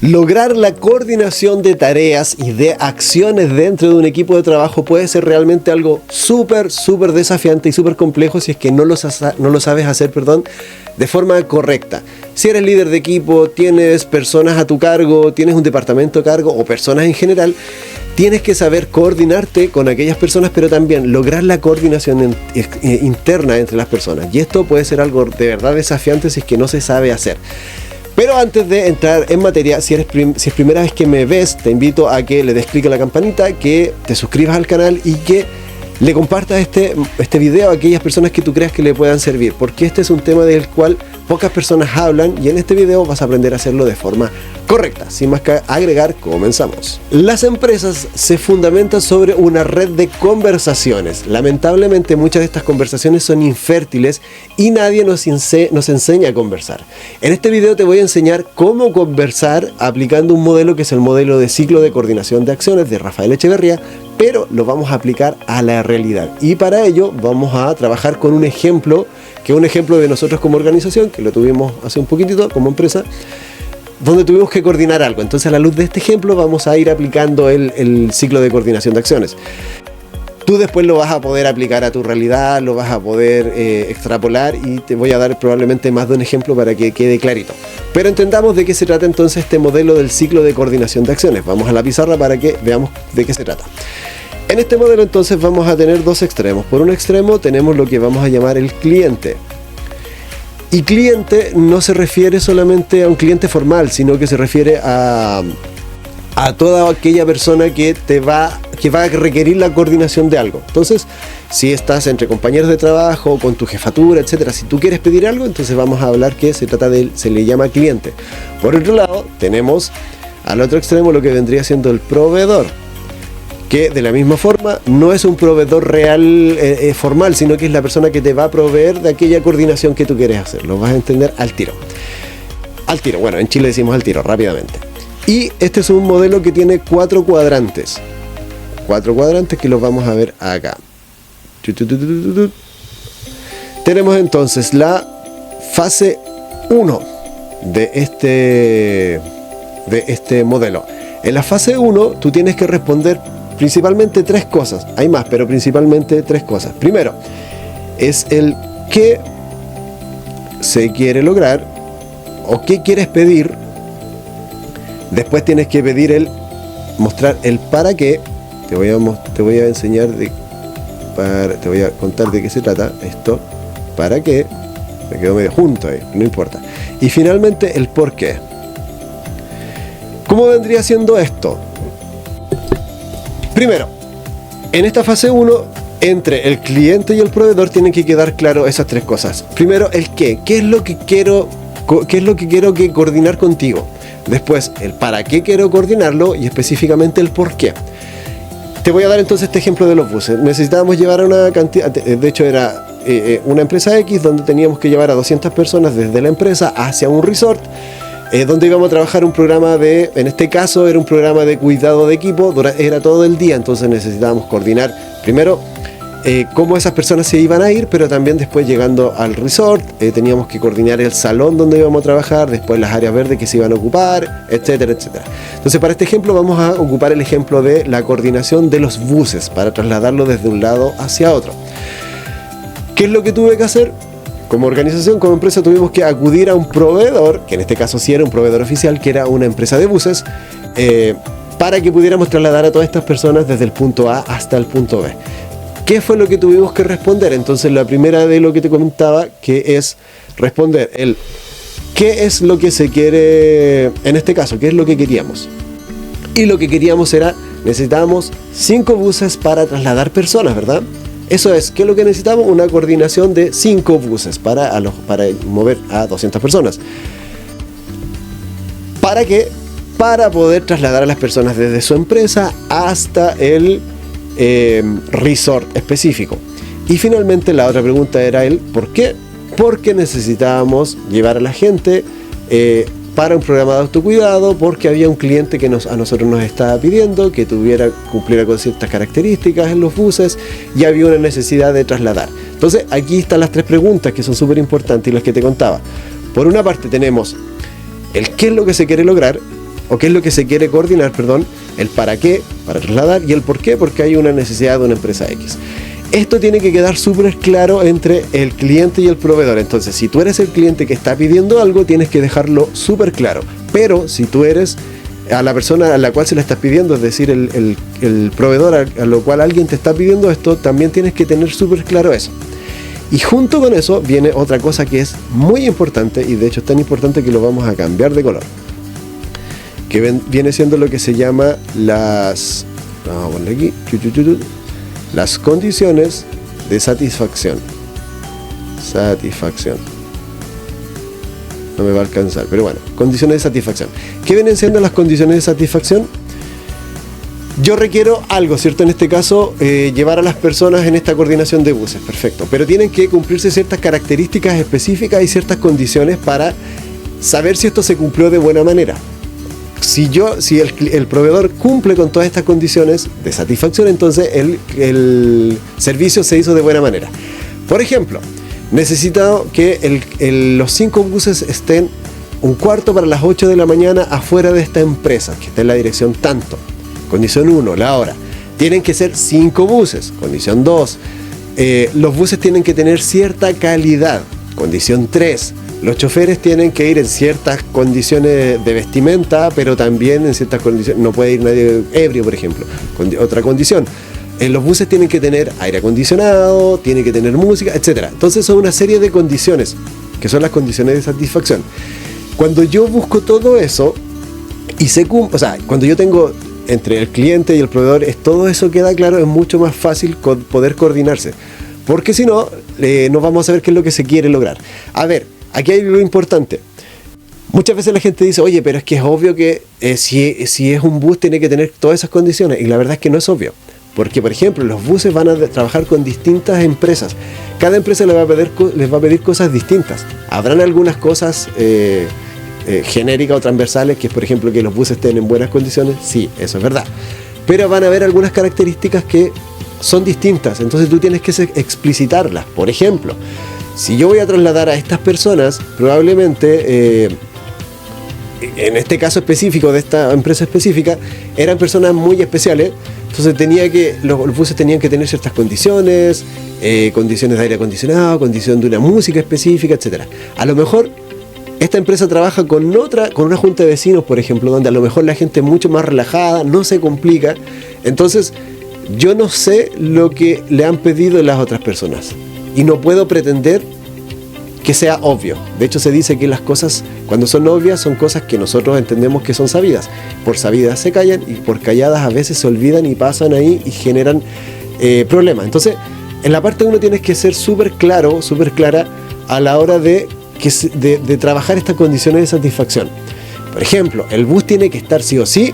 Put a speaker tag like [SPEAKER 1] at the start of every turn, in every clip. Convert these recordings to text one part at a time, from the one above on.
[SPEAKER 1] Lograr la coordinación de tareas y de acciones dentro de un equipo de trabajo puede ser realmente algo súper desafiante y súper complejo si es que no lo sabes hacer, de forma correcta. Si eres líder de equipo, tienes personas a tu cargo, tienes un departamento a cargo o personas en general, tienes que saber coordinarte con aquellas personas, pero también lograr la coordinación interna entre las personas. Y esto puede ser algo de verdad desafiante si es que no se sabe hacer. Pero antes de entrar en materia, si es primera vez que me ves, te invito a que le des clic a la campanita, que te suscribas al canal y que le compartas este video a aquellas personas que tú creas que le puedan servir, porque este es un tema del cual pocas personas hablan y en este video vas a aprender a hacerlo de forma correcta. Sin más que agregar, comenzamos. Las empresas se fundamentan sobre una red de conversaciones. Lamentablemente muchas de estas conversaciones son infértiles y nadie nos enseña a conversar. En este video te voy a enseñar cómo conversar aplicando un modelo que es el modelo de ciclo de coordinación de acciones de Rafael Echeverría, pero lo vamos a aplicar a la realidad. Y para ello vamos a trabajar con un ejemplo, que es un ejemplo de nosotros como organización, que lo tuvimos hace un poquitito como empresa, donde tuvimos que coordinar algo. Entonces, a la luz de este ejemplo vamos a ir aplicando el ciclo de coordinación de acciones. Tú después lo vas a poder aplicar a tu realidad, lo vas a poder extrapolar y te voy a dar probablemente más de un ejemplo para que quede clarito. Pero entendamos de qué se trata entonces este modelo del ciclo de coordinación de acciones. Vamos a la pizarra para que veamos de qué se trata. En este modelo entonces vamos a tener dos extremos. Por un extremo tenemos lo que vamos a llamar el cliente. Y cliente no se refiere solamente a un cliente formal, sino que se refiere a toda aquella persona que va a requerir la coordinación de algo. Entonces, si estás entre compañeros de trabajo, con tu jefatura, etcétera, si tú quieres pedir algo, entonces vamos a hablar que se le llama cliente. Por otro lado, tenemos al otro extremo lo que vendría siendo el proveedor, que de la misma forma no es un proveedor real formal, sino que es la persona que te va a proveer de aquella coordinación que tú quieres hacer. Lo vas a entender al tiro. Al tiro, bueno, en Chile decimos al tiro, rápidamente. Y este es un modelo que tiene 4 cuadrantes. 4 cuadrantes que los vamos a ver acá. Tenemos entonces la fase 1 de este modelo. En la fase 1 tú tienes que responder principalmente 3 cosas. Hay más, pero principalmente 3 cosas. Primero, es el qué se quiere lograr o qué quieres pedir. Después tienes que pedir mostrar el para qué. Te voy a enseñar te voy a contar de qué se trata esto. ¿Para qué? Me quedo medio junto ahí, no importa. Y finalmente el por qué. ¿Cómo vendría siendo esto? Primero, en esta fase 1, entre el cliente y el proveedor tienen que quedar claro esas 3 cosas. Primero, el qué. ¿Qué es lo que quiero que coordinar contigo? Después, el para qué quiero coordinarlo y específicamente el por qué. Te voy a dar entonces este ejemplo de los buses. Necesitábamos llevar a una cantidad, de hecho era una empresa X donde teníamos que llevar a 200 personas desde la empresa hacia un resort, donde íbamos a trabajar un programa en este caso era un programa de cuidado de equipo, era todo el día, entonces necesitábamos coordinar primero cómo esas personas se iban a ir, pero también después llegando al resort teníamos que coordinar el salón donde íbamos a trabajar, después las áreas verdes que se iban a ocupar, etcétera, etcétera. Entonces para este ejemplo vamos a ocupar el ejemplo de la coordinación de los buses para trasladarlo desde un lado hacia otro. ¿Qué es lo que tuve que hacer? Como organización, como empresa, tuvimos que acudir a un proveedor, que en este caso sí era un proveedor oficial, que era una empresa de buses, para que pudiéramos trasladar a todas estas personas desde el punto A hasta el punto B. ¿Qué fue lo que tuvimos que responder? Entonces, la primera de lo que te comentaba, que es responder qué es lo que se quiere, en este caso, qué es lo que queríamos. Y lo que queríamos necesitábamos 5 buses para trasladar personas, ¿verdad? Eso es, ¿qué es lo que necesitamos? Una coordinación de 5 buses para mover a 200 personas. ¿Para qué? Para poder trasladar a las personas desde su empresa hasta el resort específico. Y finalmente la otra pregunta era el ¿por qué? Porque necesitábamos llevar a la gente para un programa de autocuidado, porque había un cliente que a nosotros nos estaba pidiendo que cumpliera con ciertas características en los buses y había una necesidad de trasladar. Entonces aquí están las 3 preguntas que son súper importantes y las que te contaba. Por una parte tenemos el qué es lo que se quiere lograr, o qué es lo que se quiere coordinar, perdón, el para qué, para trasladar, y el por qué, porque hay una necesidad de una empresa X. Esto tiene que quedar súper claro entre el cliente y el proveedor. Entonces, si tú eres el cliente que está pidiendo algo, tienes que dejarlo súper claro. Pero si tú eres a la persona a la cual se le estás pidiendo, es decir, el proveedor a lo cual alguien te está pidiendo esto, también tienes que tener súper claro eso. Y junto con eso viene otra cosa que es muy importante, y de hecho es tan importante que lo vamos a cambiar de color, que viene siendo lo que se llama las... Vamos a ponerle aquí, las condiciones de satisfacción. No me va a alcanzar, pero bueno, condiciones de satisfacción. ¿Qué vienen siendo las condiciones de satisfacción? Yo requiero algo, ¿cierto? En este caso, llevar a las personas en esta coordinación de buses, perfecto. Pero tienen que cumplirse ciertas características específicas y ciertas condiciones para saber si esto se cumplió de buena manera. Si el proveedor cumple con todas estas condiciones de satisfacción, entonces el servicio se hizo de buena manera. Por ejemplo, necesito que los 5 buses estén 1/4 para las 8 de la mañana afuera de esta empresa, que está en la dirección tanto. Condición 1, la hora. Tienen que ser 5 buses. Condición 2, los buses tienen que tener cierta calidad. Condición 3, los choferes tienen que ir en ciertas condiciones de vestimenta, pero también en ciertas condiciones. No puede ir nadie ebrio, por ejemplo. Otra condición. Los buses tienen que tener aire acondicionado, tienen que tener música, etc. Entonces son una serie de condiciones, que son las condiciones de satisfacción. Cuando yo busco todo eso, y cuando yo tengo entre el cliente y el proveedor, todo eso queda claro, es mucho más fácil poder coordinarse. Porque si no, no vamos a ver qué es lo que se quiere lograr. A ver, aquí hay algo importante. Muchas veces la gente dice, oye, pero es que es obvio que si es un bus tiene que tener todas esas condiciones. Y la verdad es que no es obvio. Porque, por ejemplo, los buses van a trabajar con distintas empresas. Cada empresa les va a pedir cosas distintas. Habrán algunas cosas genéricas o transversales, que es, por ejemplo, que los buses estén en buenas condiciones. Sí, eso es verdad. Pero van a haber algunas características que son distintas. Entonces tú tienes que explicitarlas. Por ejemplo, si yo voy a trasladar a estas personas, probablemente... en este caso específico de esta empresa específica, eran personas muy especiales. Entonces los buses tenían que tener ciertas condiciones, condiciones de aire acondicionado, condición de una música específica, etc. A lo mejor esta empresa trabaja con una junta de vecinos, por ejemplo, donde a lo mejor la gente es mucho más relajada, no se complica. Entonces yo no sé lo que le han pedido las otras personas y no puedo pretender que sea obvio. De hecho, se dice que las cosas, cuando son obvias, son cosas que nosotros entendemos que son sabidas. Por sabidas se callan, y por calladas a veces se olvidan y pasan ahí y generan problemas. Entonces, en la parte 1 tienes que ser súper claro, súper clara a la hora de trabajar estas condiciones de satisfacción. Por ejemplo, el bus tiene que estar sí o sí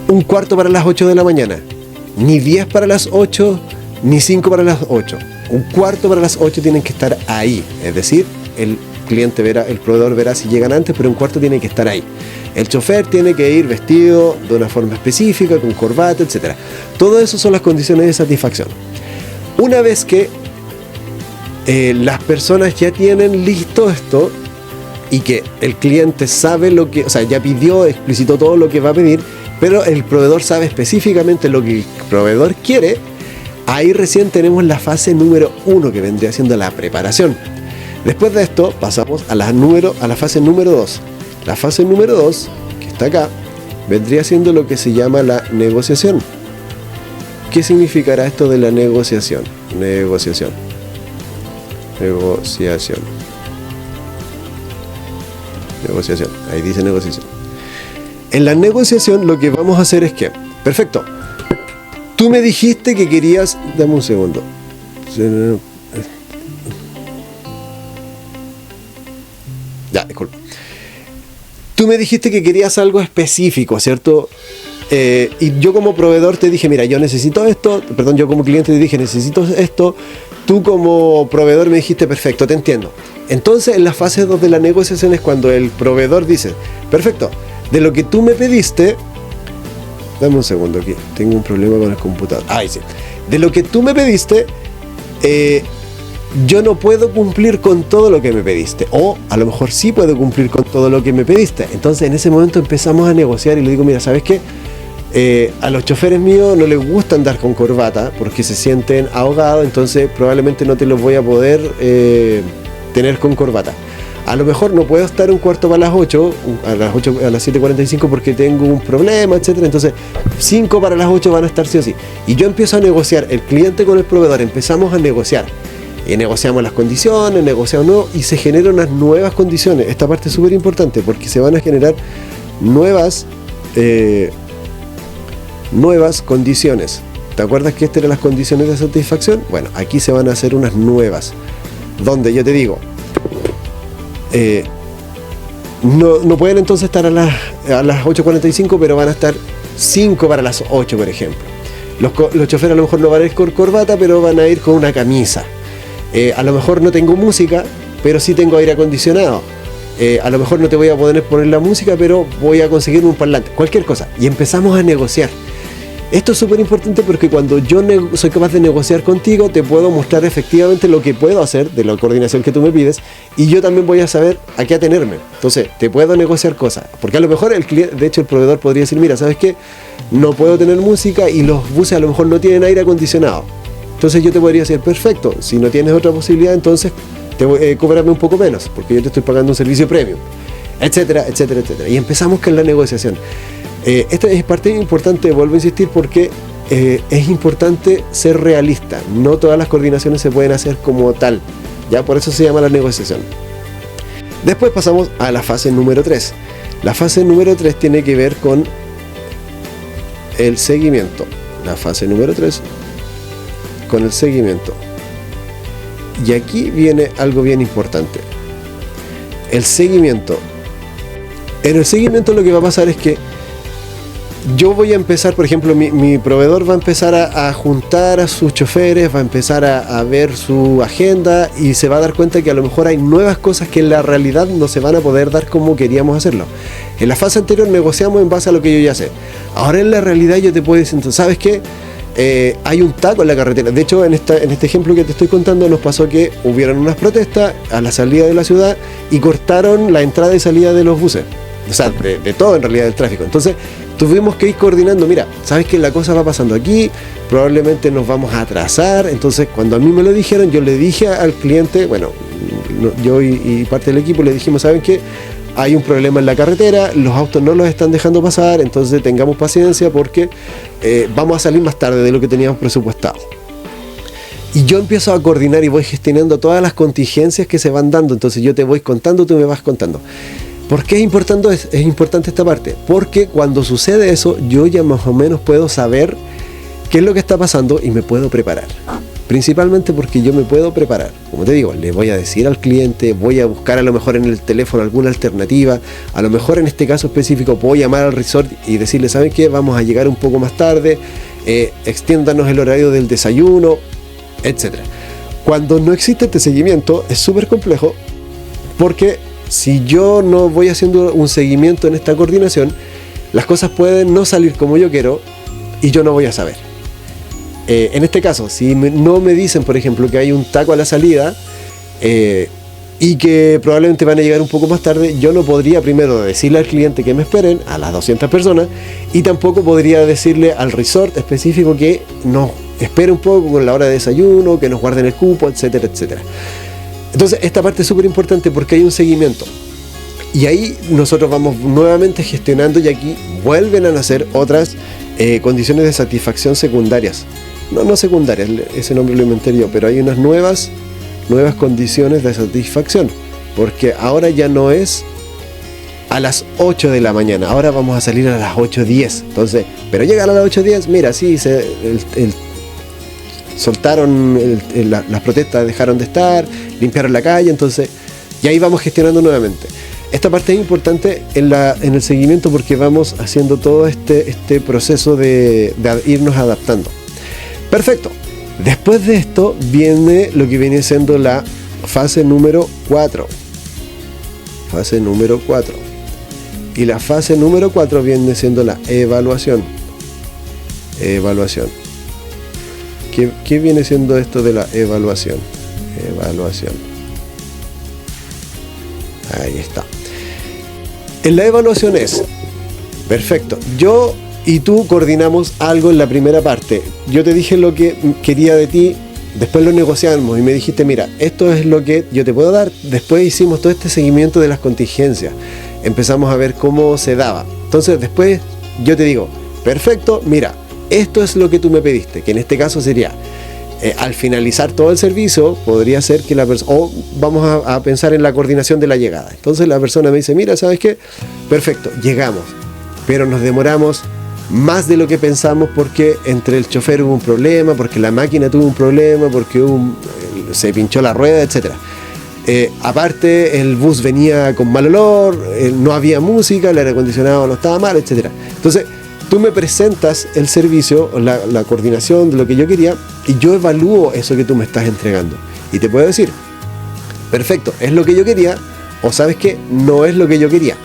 [SPEAKER 1] 1/4 para las 8 de la mañana. Ni 10 para las 8, ni 5 para las 8. 1/4 para las 8 tienen que estar ahí. Es decir, el proveedor verá si llegan antes, pero 1/4 tiene que estar ahí. El chofer tiene que ir vestido de una forma específica, con corbata, etc. Todo eso son las condiciones de satisfacción. Una vez que las personas ya tienen listo esto y que el cliente sabe ya pidió, explicitó todo lo que va a pedir, pero el proveedor sabe específicamente lo que el proveedor quiere, ahí recién tenemos la fase número 1, que vendría siendo la preparación. Después de esto pasamos a la fase número 2. La fase número 2, que está acá, vendría siendo lo que se llama la negociación. ¿Qué significará esto de la negociación? Negociación. Ahí dice negociación. En la negociación lo que vamos a hacer es que, perfecto, tú me dijiste que querías... Dame un segundo. Ya, disculpa. Tú me dijiste que querías algo específico, ¿cierto? Y yo como proveedor te dije, mira, yo necesito esto. Perdón, yo como cliente te dije, necesito esto. Tú como proveedor me dijiste, perfecto, te entiendo. Entonces, en la fase 2 de la negociación es cuando el proveedor dice, perfecto, de lo que tú me pediste... Dame un segundo aquí, tengo un problema con el computador. Ahí sí. De lo que tú me pediste, yo no puedo cumplir con todo lo que me pediste, o a lo mejor sí puedo cumplir con todo lo que me pediste. Entonces en ese momento empezamos a negociar y le digo, mira, ¿sabes qué? A los choferes míos no les gusta andar con corbata porque se sienten ahogados, entonces probablemente no te los voy a poder tener con corbata. A lo mejor no puedo estar un cuarto para las 8, a las 7:45 porque tengo un problema, etcétera. Entonces 5 para las 8 van a estar sí o sí. Y yo empiezo a negociar, el cliente con el proveedor, empezamos a negociar. Y negociamos las condiciones, negociamos no, y se generan unas nuevas condiciones. Esta parte es súper importante porque se van a generar nuevas condiciones. ¿Te acuerdas que estas eran las condiciones de satisfacción? Bueno, aquí se van a hacer unas nuevas, donde yo te digo, no pueden entonces estar a las 8:45, pero van a estar 5 para las 8, por ejemplo. Los choferes a lo mejor no van a ir con corbata, pero van a ir con una camisa. A lo mejor no tengo música, pero sí tengo aire acondicionado. A lo mejor no te voy a poder poner la música, pero voy a conseguir un parlante, cualquier cosa. Y empezamos a negociar. Esto es súper importante porque cuando yo soy capaz de negociar contigo, te puedo mostrar efectivamente lo que puedo hacer de la coordinación que tú me pides, y yo también voy a saber a qué atenerme. Entonces, te puedo negociar cosas. Porque a lo mejor el cliente, de hecho el proveedor podría decir, mira, ¿sabes qué? No puedo tener música y los buses a lo mejor no tienen aire acondicionado. Entonces yo te podría decir, perfecto, si no tienes otra posibilidad, entonces cóbrame un poco menos, porque yo te estoy pagando un servicio premium, etcétera, etcétera, etcétera. Y empezamos con la negociación. Esta es parte importante, vuelvo a insistir, porque es importante ser realista. No todas las coordinaciones se pueden hacer como tal, ya por eso se llama la negociación. Después pasamos a la fase número 3. La fase número 3 tiene que ver con el seguimiento. La fase número 3 con el seguimiento. Y aquí viene algo bien importante. El seguimiento. En el seguimiento lo que va a pasar es que yo voy a empezar, por ejemplo, mi proveedor va a empezar a juntar a sus choferes, va a empezar a ver su agenda y se va a dar cuenta que a lo mejor hay nuevas cosas que en la realidad no se van a poder dar como queríamos hacerlo. En la fase anterior negociamos en base a lo que yo ya sé. Ahora en la realidad yo te puedo decir, ¿sabes qué? Hay un taco en la carretera. De hecho, en este ejemplo que te estoy contando, nos pasó que hubieron unas protestas a la salida de la ciudad y cortaron la entrada y salida de los buses. O sea, de todo en realidad del tráfico. Entonces, tuvimos que ir coordinando. Mira, ¿sabes qué? La cosa va pasando aquí, probablemente nos vamos a atrasar. Entonces, cuando a mí me lo dijeron, yo le dije al cliente, bueno, yo y parte del equipo le dijimos, ¿saben qué? Hay un problema en la carretera, los autos no los están dejando pasar, entonces tengamos paciencia porque vamos a salir más tarde de lo que teníamos presupuestado. Y yo empiezo a coordinar y voy gestionando todas las contingencias que se van dando. Entonces yo te voy contando, tú me vas contando. ¿Por qué es importante esta parte? Porque cuando sucede eso, yo ya más o menos puedo saber qué es lo que está pasando y me puedo preparar. Principalmente porque yo me puedo preparar. Como te digo, le voy a decir al cliente, voy a buscar a lo mejor en el teléfono alguna alternativa. A lo mejor en este caso específico puedo llamar al resort y decirle, ¿saben qué? Vamos a llegar un poco más tarde, extiéndanos el horario del desayuno, etc. Cuando no existe este seguimiento es súper complejo, porque si yo no voy haciendo un seguimiento en esta coordinación, las cosas pueden no salir como yo quiero y yo no voy a saber. En este caso, si no me dicen, por ejemplo, que hay un taco a la salida y que probablemente van a llegar un poco más tarde, yo no podría primero decirle al cliente que me esperen, a las 200 personas, y tampoco podría decirle al resort específico que nos espere un poco con la hora de desayuno, que nos guarden el cupo, etcétera, etcétera. Entonces, esta parte es súper importante porque hay un seguimiento. Y ahí nosotros vamos nuevamente gestionando, y aquí vuelven a nacer otras condiciones de satisfacción secundarias. No secundarias, ese nombre lo inventé yo, pero hay unas nuevas condiciones de satisfacción, porque ahora ya no es a las 8 de la mañana, ahora vamos a salir a las 8:10. Entonces, pero llegar a las 8:10, mira, sí, soltaron las protestas, dejaron de estar, limpiaron la calle, entonces, y ahí vamos gestionando nuevamente. Esta parte es importante en el seguimiento porque vamos haciendo todo este proceso de irnos adaptando. Perfecto. Después de esto viene lo que viene siendo la fase número 4. Fase número 4. Y la fase número 4 viene siendo la evaluación. Evaluación. ¿Qué viene siendo esto de la evaluación? Evaluación. Ahí está. En la evaluación es, perfecto, yo y tú coordinamos algo en la primera parte. Yo te dije lo que quería de ti, después lo negociamos y me dijiste, mira, esto es lo que yo te puedo dar. Después hicimos todo este seguimiento de las contingencias. Empezamos a ver cómo se daba. Entonces después yo te digo, perfecto, mira, esto es lo que tú me pediste, que en este caso sería, al finalizar todo el servicio, podría ser que la persona, o vamos a pensar en la coordinación de la llegada. Entonces la persona me dice, mira, ¿sabes qué? Perfecto, llegamos, pero nos demoramos más de lo que pensamos porque entre el chofer hubo un problema, porque la máquina tuvo un problema, porque se pinchó la rueda, etc. Aparte, el bus venía con mal olor, no había música, el aire acondicionado no estaba mal, etc. Entonces, tú me presentas el servicio, la coordinación de lo que yo quería, y yo evalúo eso que tú me estás entregando. Y te puedo decir, perfecto, es lo que yo quería, o sabes que no es lo que yo quería.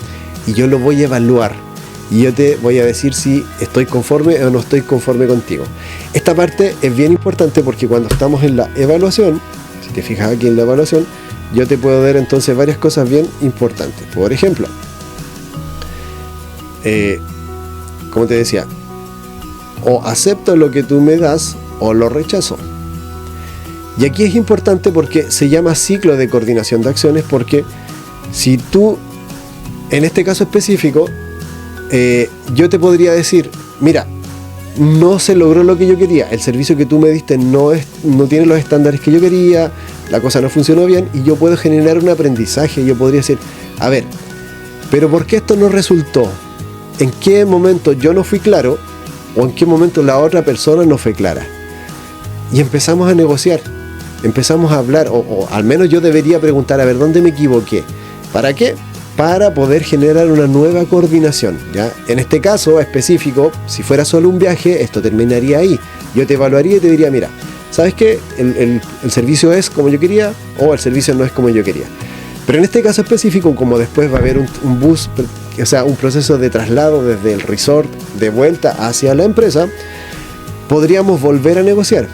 [SPEAKER 1] Y yo lo voy a evaluar. Y yo te voy a decir si estoy conforme o no estoy conforme contigo. Esta parte es bien importante porque cuando estamos en la evaluación, si te fijas aquí en la evaluación, yo te puedo dar entonces varias cosas bien importantes. Por ejemplo, como te decía, o acepto lo que tú me das o lo rechazo. Y aquí es importante porque se llama ciclo de coordinación de acciones, porque si tú, en este caso específico, yo te podría decir, mira, no se logró lo que yo quería, el servicio que tú me diste no tiene los estándares que yo quería, la cosa no funcionó bien, y yo puedo generar un aprendizaje. Yo podría decir, a ver, pero ¿por qué esto no resultó? ¿En qué momento yo no fui claro? ¿O en qué momento la otra persona no fue clara? Y empezamos a negociar, empezamos a hablar, o al menos yo debería preguntar, a ver, ¿dónde me equivoqué? ¿Para qué? Para poder generar una nueva coordinación, ¿ya? En este caso específico, si fuera solo un viaje, esto terminaría ahí. Yo te evaluaría y te diría, mira, ¿sabes qué? El servicio es como yo quería, o el servicio no es como yo quería. Pero en este caso específico, como después va a haber un bus, o sea, un proceso de traslado desde el resort de vuelta hacia la empresa, podríamos volver a negociar.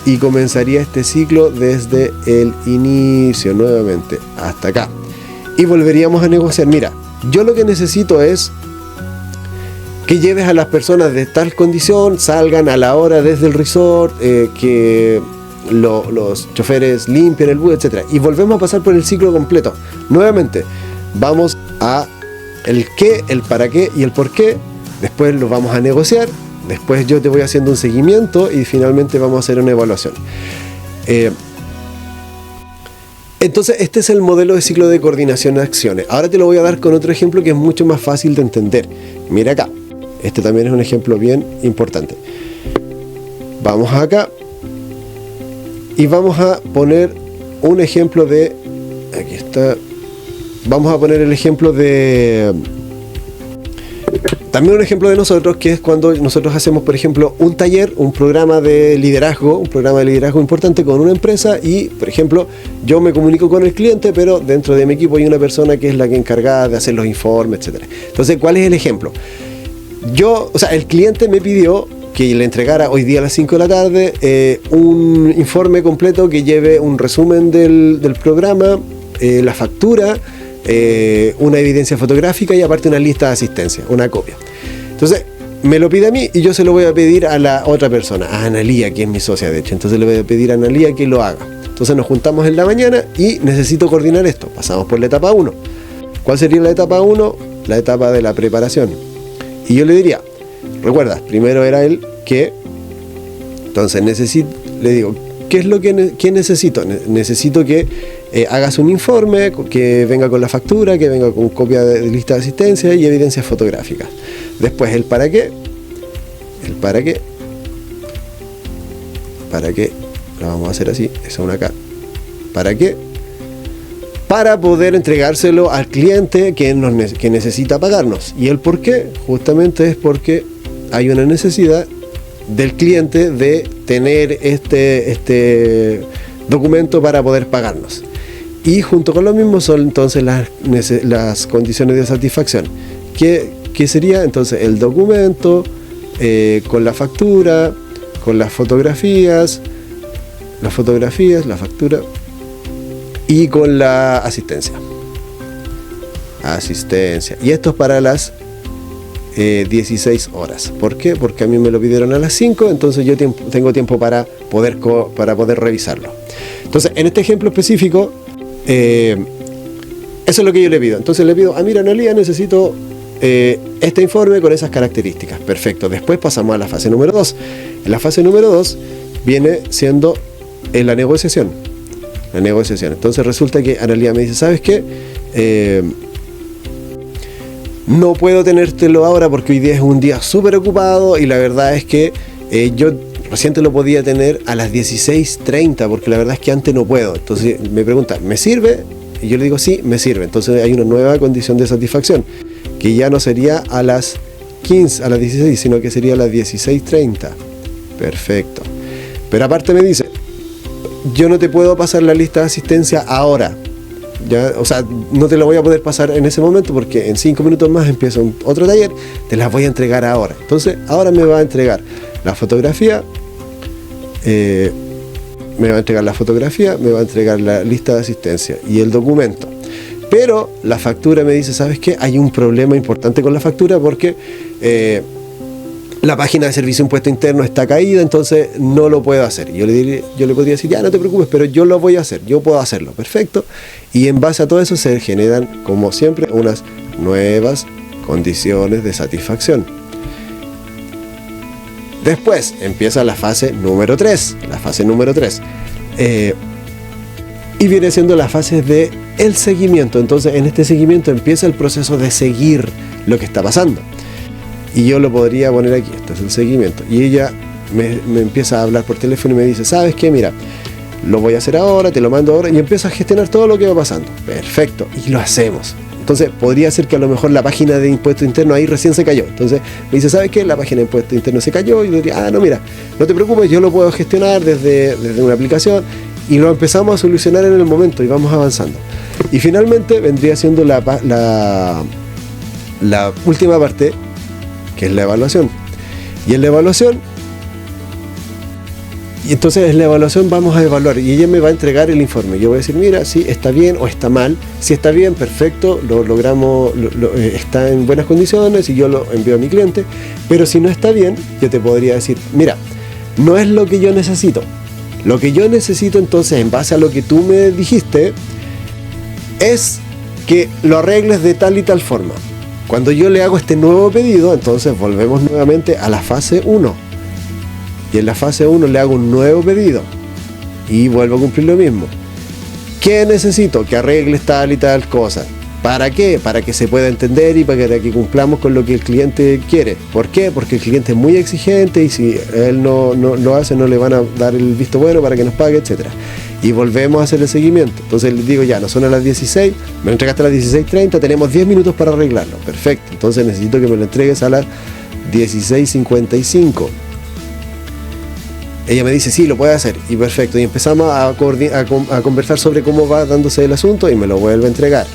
[SPEAKER 1] Y comenzaría este ciclo desde el inicio nuevamente, hasta acá. Y volveríamos a negociar. Mira, yo lo que necesito es que lleves a las personas de tal condición, salgan a la hora desde el resort, que los choferes limpien el bus, etc. Y volvemos a pasar por el ciclo completo. Nuevamente, vamos a el qué, el para qué y el por qué. Después lo vamos a negociar. Después yo te voy haciendo un seguimiento y finalmente vamos a hacer una evaluación. Entonces este es el modelo de ciclo de coordinación de acciones. Ahora te lo voy a dar con otro ejemplo que es mucho más fácil de entender. Mira acá, este también es un ejemplo bien importante. Vamos acá y vamos a poner un ejemplo de, aquí está, vamos a poner el ejemplo de, también un ejemplo de nosotros, que es cuando nosotros hacemos, por ejemplo, un taller, un programa de liderazgo importante con una empresa y, por ejemplo, yo me comunico con el cliente, pero dentro de mi equipo hay una persona que es la que encargada de hacer los informes, etc. Entonces, ¿cuál es el ejemplo? El cliente me pidió que le entregara hoy día a las 5 de la tarde un informe completo que lleve un resumen del programa, la factura, una evidencia fotográfica y aparte una lista de asistencia, una copia. Entonces me lo pide a mí y yo se lo voy a pedir a la otra persona, a Analía, que es mi socia de hecho. Entonces le voy a pedir a Analía que lo haga. Entonces nos juntamos en la mañana y necesito coordinar esto. Pasamos por la etapa 1. ¿Cuál sería la etapa 1? La etapa de la preparación. Y yo le diría, recuerda, primero era el qué. Entonces le digo, ¿qué es lo que necesito? Necesito que hagas un informe, que venga con la factura, que venga con copia de lista de asistencia y evidencias fotográficas. Después el para qué. Lo vamos a hacer así, esa una acá. ¿Para qué? Para poder entregárselo al cliente que necesita pagarnos. ¿Y el por qué? Justamente es porque hay una necesidad del cliente de tener este documento para poder pagarnos. Y junto con lo mismo son entonces las condiciones de satisfacción. ¿Qué sería? Entonces el documento con la factura, con las fotografías, la factura, y con la asistencia. Y esto es para las 16 horas. ¿Por qué? Porque a mí me lo pidieron a las 5, entonces yo tengo tiempo para poder revisarlo. Entonces, en este ejemplo específico, eso es lo que yo le pido. Entonces le pido, mira, Analía, necesito este informe con esas características. Perfecto. Después pasamos a la fase número 2. En la fase número 2 viene siendo la negociación. Entonces resulta que Analía me dice, ¿sabes qué? No puedo tenértelo ahora porque hoy día es un día súper ocupado y la verdad es que yo recién te lo podía tener a las 16:30 porque la verdad es que antes no puedo. Entonces me pregunta, ¿me sirve? Y yo le digo, sí, me sirve. Entonces hay una nueva condición de satisfacción que ya no sería a las 15, a las 16, sino que sería a las 16:30. Perfecto. Pero aparte me dice, yo no te puedo pasar la lista de asistencia ahora. ¿Ya? O sea, no te la voy a poder pasar en ese momento porque en 5 minutos más empieza otro taller, te las voy a entregar ahora. Entonces, ahora me va a entregar la fotografía, me va a entregar la lista de asistencia y el documento. Pero la factura me dice, ¿sabes qué? Hay un problema importante con la factura porque la página de servicio de impuesto interno está caída, entonces no lo puedo hacer. Y yo le podría decir, ya no te preocupes, pero yo lo voy a hacer, yo puedo hacerlo, perfecto. Y en base a todo eso se generan, como siempre, unas nuevas condiciones de satisfacción. Después empieza la fase número 3. Y viene siendo la fase de el seguimiento. Entonces en este seguimiento empieza el proceso de seguir lo que está pasando. Y yo lo podría poner aquí, este es el seguimiento. Y ella me empieza a hablar por teléfono y me dice, ¿sabes qué? Mira, lo voy a hacer ahora, te lo mando ahora. Y empieza a gestionar todo lo que va pasando. Perfecto, y lo hacemos. Entonces podría ser que a lo mejor la página de impuesto interno ahí recién se cayó. Entonces me dice, ¿sabes qué? La página de impuesto interno se cayó. Y yo diría, no, mira, no te preocupes, yo lo puedo gestionar desde una aplicación. Y lo empezamos a solucionar en el momento y vamos avanzando. Y finalmente vendría siendo la última parte, que es la evaluación. Y en la evaluación, vamos a evaluar y ella me va a entregar el informe. Yo voy a decir, mira, si está bien o está mal. Si está bien, perfecto, lo logramos, está en buenas condiciones y yo lo envío a mi cliente. Pero si no está bien, yo te podría decir, mira, no es lo que yo necesito. Lo que yo necesito entonces, en base a lo que tú me dijiste, es que lo arregles de tal y tal forma. Cuando yo le hago este nuevo pedido, entonces volvemos nuevamente a la fase 1. Y en la fase 1 le hago un nuevo pedido. Y vuelvo a cumplir lo mismo. ¿Qué necesito? Que arregles tal y tal cosa. ¿Para qué? Para que se pueda entender y para que cumplamos con lo que el cliente quiere. ¿Por qué? Porque el cliente es muy exigente y si él no lo hace, no le van a dar el visto bueno para que nos pague, etc. Y volvemos a hacer el seguimiento. Entonces les digo, ya, no son a las 16, me lo entregaste a las 16:30, tenemos 10 minutos para arreglarlo. Perfecto, entonces necesito que me lo entregues a las 16:55. Ella me dice, sí, lo puede hacer. Y perfecto, y empezamos a conversar sobre cómo va dándose el asunto y me lo vuelve a entregar.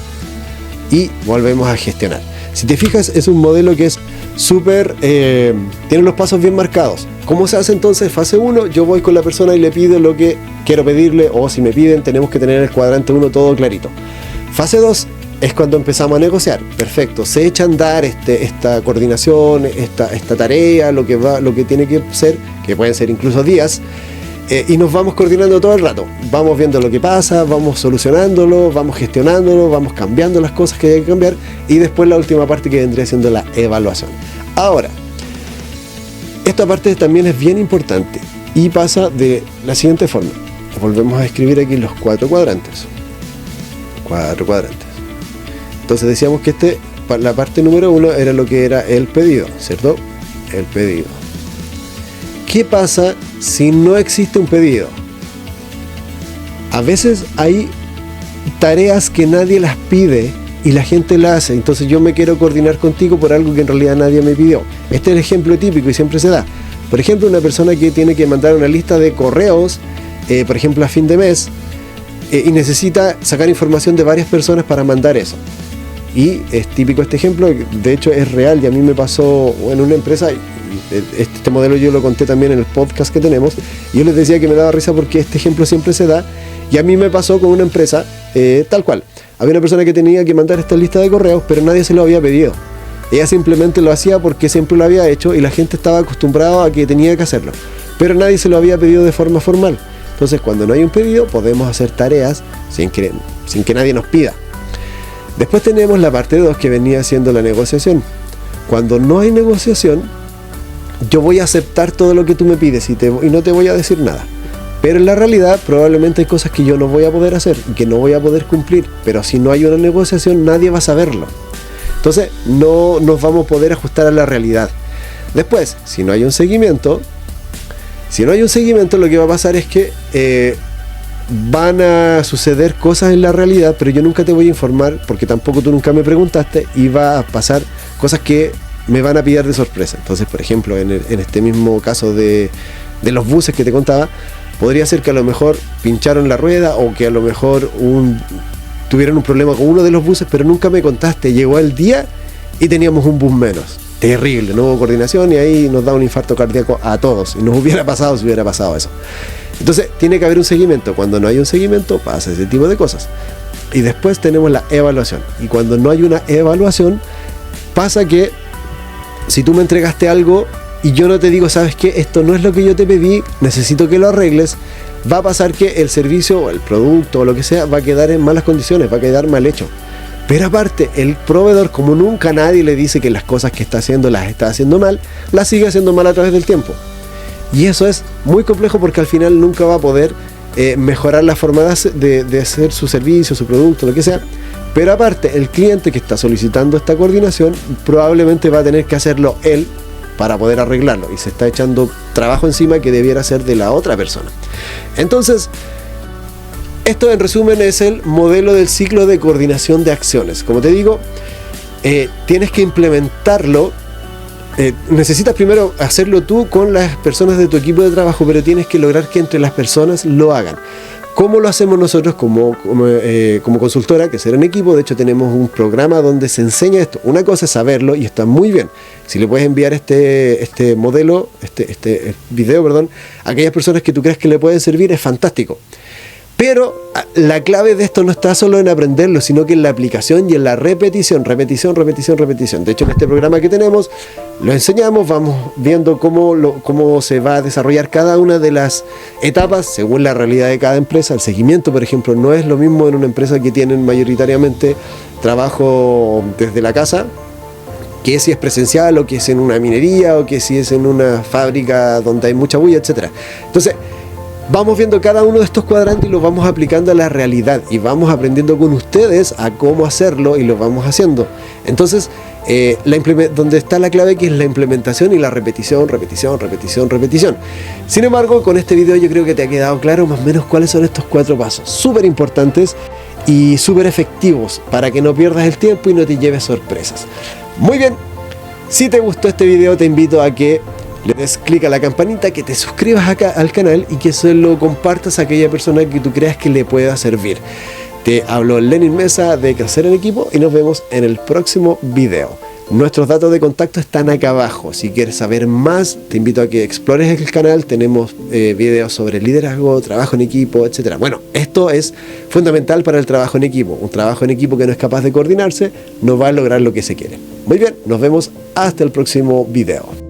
[SPEAKER 1] Y volvemos a gestionar. Si te fijas, es un modelo que es súper, tiene los pasos bien marcados. ¿Cómo se hace entonces? Fase 1, yo voy con la persona y le pido lo que quiero pedirle, o si me piden, tenemos que tener el cuadrante 1 todo clarito. Fase 2 es cuando empezamos a negociar. Perfecto, se echa a andar esta coordinación, esta tarea, lo que tiene que ser, que pueden ser incluso días. Y nos vamos coordinando todo el rato, vamos viendo lo que pasa, vamos solucionándolo, vamos gestionándolo, vamos cambiando las cosas que hay que cambiar y después la última parte que vendría siendo la evaluación. Ahora, esta parte también es bien importante y pasa de la siguiente forma. Volvemos a escribir aquí los 4 cuadrantes. 4 cuadrantes. Entonces decíamos que la parte número 1 era lo que era el pedido, ¿cierto? El pedido. ¿Qué pasa si no existe un pedido? A veces hay tareas que nadie las pide y la gente las hace. Entonces yo me quiero coordinar contigo por algo que en realidad nadie me pidió. Este es el ejemplo típico y siempre se da. Por ejemplo, una persona que tiene que mandar una lista de correos, por ejemplo a fin de mes, y necesita sacar información de varias personas para mandar eso. Y es típico este ejemplo, de hecho es real y a mí me pasó en una empresa y este modelo yo lo conté también en el podcast que tenemos, y yo les decía que me daba risa porque este ejemplo siempre se da, y a mí me pasó con una empresa tal cual. Había una persona que tenía que mandar esta lista de correos, pero nadie se lo había pedido. Ella simplemente lo hacía porque siempre lo había hecho y la gente estaba acostumbrada a que tenía que hacerlo, pero nadie se lo había pedido de forma formal. Entonces, cuando no hay un pedido, podemos hacer tareas sin que nadie nos pida. Después tenemos la parte 2, que venía siendo la negociación. Cuando no hay negociación, yo voy a aceptar todo lo que tú me pides y no te voy a decir nada. Pero en la realidad probablemente hay cosas que yo no voy a poder hacer y que no voy a poder cumplir. Pero si no hay una negociación, nadie va a saberlo. Entonces no nos vamos a poder ajustar a la realidad. Después, si no hay un seguimiento, lo que va a pasar es que van a suceder cosas en la realidad, pero yo nunca te voy a informar porque tampoco tú nunca me preguntaste, y va a pasar cosas que me van a pillar de sorpresa. Entonces, por ejemplo, en este mismo caso de los buses que te contaba, podría ser que a lo mejor pincharon la rueda o que a lo mejor tuvieron un problema con uno de los buses, pero nunca me contaste. Llegó el día y teníamos un bus menos. Terrible, no hubo coordinación y ahí nos da un infarto cardíaco a todos. Y nos hubiera pasado si hubiera pasado eso. Entonces tiene que haber un seguimiento. Cuando no hay un seguimiento pasa ese tipo de cosas. Y después tenemos la evaluación. Y cuando no hay una evaluación, pasa que si tú me entregaste algo y yo no te digo, ¿sabes qué? Esto no es lo que yo te pedí, necesito que lo arregles. Va a pasar que el servicio o el producto o lo que sea va a quedar en malas condiciones, va a quedar mal hecho. Pero aparte, el proveedor, como nunca nadie le dice que las cosas que está haciendo las está haciendo mal, las sigue haciendo mal a través del tiempo. Y eso es muy complejo porque al final nunca va a poder mejorar la forma de hacer su servicio, su producto, lo que sea. Pero aparte, el cliente que está solicitando esta coordinación probablemente va a tener que hacerlo él para poder arreglarlo. Y se está echando trabajo encima que debiera ser de la otra persona. Entonces, esto en resumen es el modelo del ciclo de coordinación de acciones. Como te digo, tienes que implementarlo. Necesitas primero hacerlo tú con las personas de tu equipo de trabajo, pero tienes que lograr que entre las personas lo hagan. ¿Cómo lo hacemos nosotros como consultora, que es en equipo? De hecho, tenemos un programa donde se enseña esto. Una cosa es saberlo y está muy bien. Si le puedes enviar este modelo, este video, perdón, a aquellas personas que tú crees que le pueden servir, es fantástico. Pero la clave de esto no está solo en aprenderlo, sino que en la aplicación y en la repetición. De hecho, en este programa que tenemos, lo enseñamos, vamos viendo cómo se va a desarrollar cada una de las etapas según la realidad de cada empresa. El seguimiento, por ejemplo, no es lo mismo en una empresa que tienen mayoritariamente trabajo desde la casa, que si es presencial, o que es en una minería, o que si es en una fábrica donde hay mucha bulla, etc. Entonces, vamos viendo cada uno de estos cuadrantes y los vamos aplicando a la realidad y vamos aprendiendo con ustedes a cómo hacerlo y lo vamos haciendo. Entonces, donde está la clave, que es la implementación y la repetición. Sin embargo, con este video yo creo que te ha quedado claro más o menos cuáles son estos 4 pasos súper importantes y súper efectivos para que no pierdas el tiempo y no te lleves sorpresas. Muy bien, si te gustó este video te invito a que le des clic a la campanita, que te suscribas acá al canal y que se lo compartas a aquella persona que tú creas que le pueda servir. Te habló Lenin Mesa de Crecer en Equipo y nos vemos en el próximo video. Nuestros datos de contacto están acá abajo. Si quieres saber más, te invito a que explores el canal. Tenemos videos sobre liderazgo, trabajo en equipo, etc. Bueno, esto es fundamental para el trabajo en equipo. Un trabajo en equipo que no es capaz de coordinarse no va a lograr lo que se quiere. Muy bien, nos vemos hasta el próximo video.